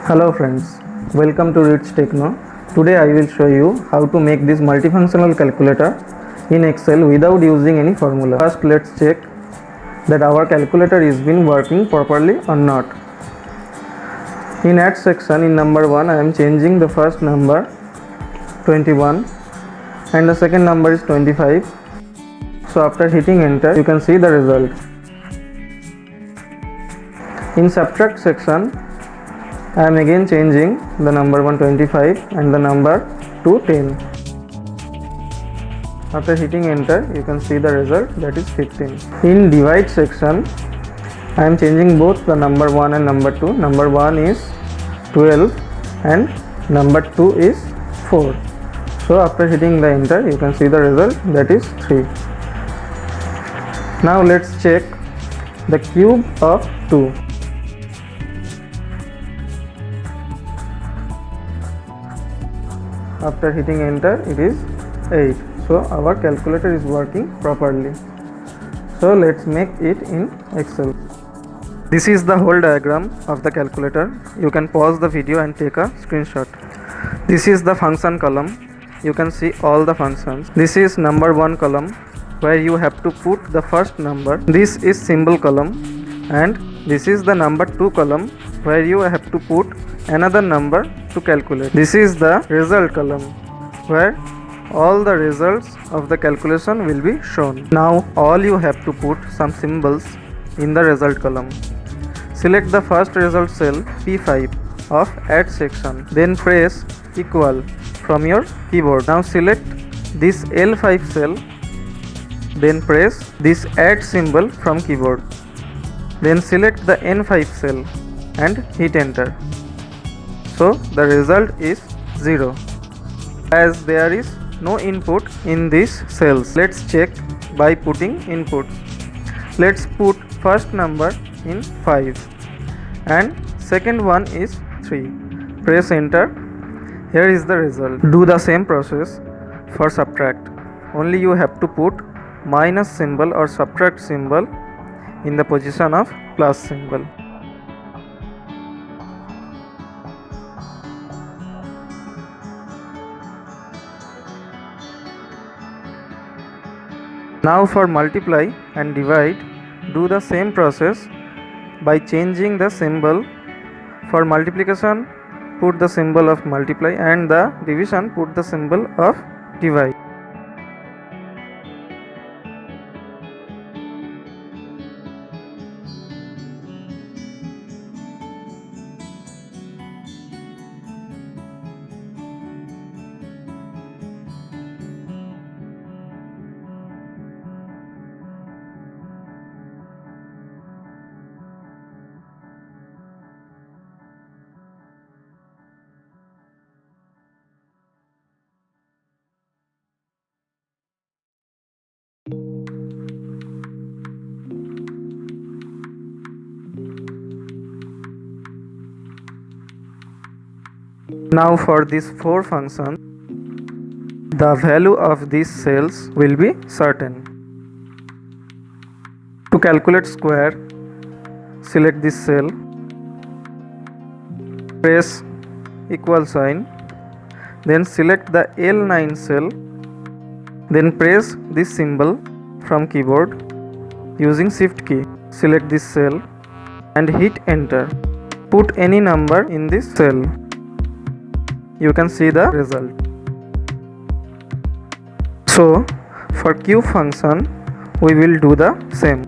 Hello friends, welcome to Rich Techno. Today I will show you how to make this multifunctional calculator in Excel without using any formula. First let's check that our calculator is been working properly or not. In add section in number 1 I am changing the first number 21 and the second number is 25. So after hitting enter you can see the result. In subtract section I am again changing the number 125 and the number to 10. After hitting enter you can see the result, that is 15. In divide section I am changing both the number 1 and number 2. Number 1 is 12 and number 2 is 4. So after hitting the enter you can see the result, that is 3. Now let's check the cube of 2. After hitting enter it is 8. So our calculator is working properly. So let's make it in Excel. This is the whole diagram of the calculator. You can pause the video and take a screenshot. This is the function column. You can see all the functions. This is number 1 column where you have to put the first number. This is symbol column, and this is the number 2 column where you have to put another number to calculate. This is the result column where all the results of the calculation will be shown. Now all you have to put some symbols in the result column. Select the first result cell P5 of add section, then press equal from your keyboard. Now select this L5 cell, then press this add symbol from keyboard. Then select the N5 cell and hit enter. So the result is 0 as there is no input in these cells. Let's check by putting inputs. Let's put first number in 5 and second one is 3. Press enter. Here is the result. Do the same process for subtract. Only you have to put minus symbol or subtract symbol in the position of plus symbol. Now for multiply and divide, do the same process by changing the symbol. For multiplication, put the symbol of multiply, and the division, put the symbol of divide. Now for these 4 functions, the value of these cells will be certain. To calculate square, select this cell, press equal sign, then select the L9 cell, then press this symbol from keyboard using shift key. Select this cell and hit enter. Put any number in this cell. You can see the result. So for cube function we will do the same.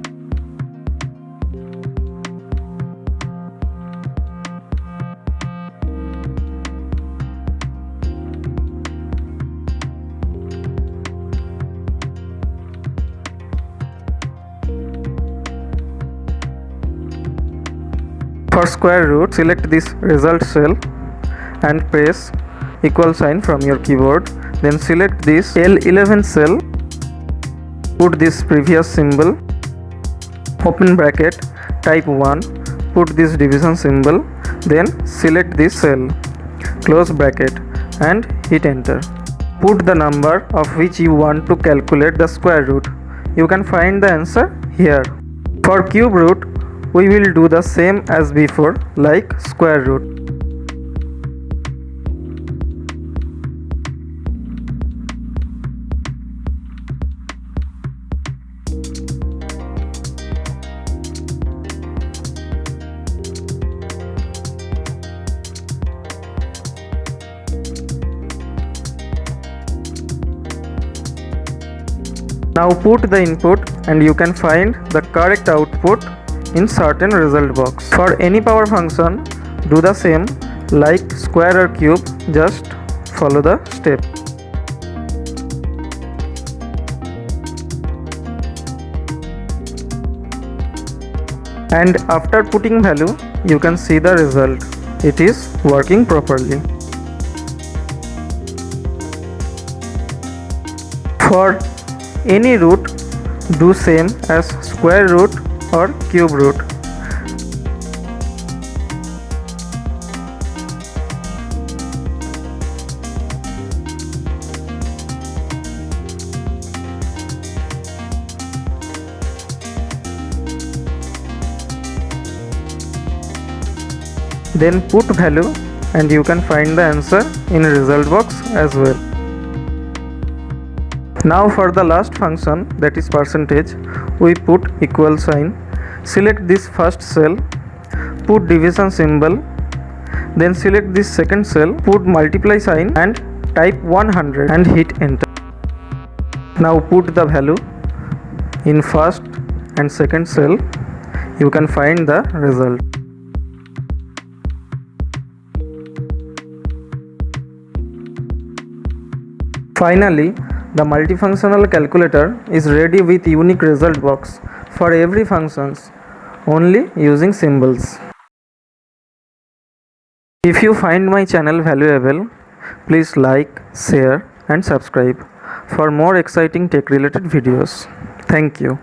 For square root, select this result cell and press equal sign from your keyboard. Then select this L11 cell, put this previous symbol, open bracket, type 1, put this division symbol, then select this cell, close bracket and hit enter. Put the number of which you want to calculate the square root. You can find the answer here. For cube root, we will do the same as before, like square root. Now put the input and you can find the correct output in certain result box. For any power function, do the same like square or cube, just follow the step. And after putting value, you can see the result. It is working properly. For any root, do same as square root or cube root. Then put value and you can find the answer in result box as well. Now for the last function, that is percentage, we put equal sign, select this first cell, put division symbol, then select this second cell, put multiply sign and type 100 and hit enter. Now put the value in first and second cell, you can find the result. Finally, the multifunctional calculator is ready with unique result box for every functions, only using symbols. If you find my channel valuable, please like, share and subscribe for more exciting tech related videos. Thank you.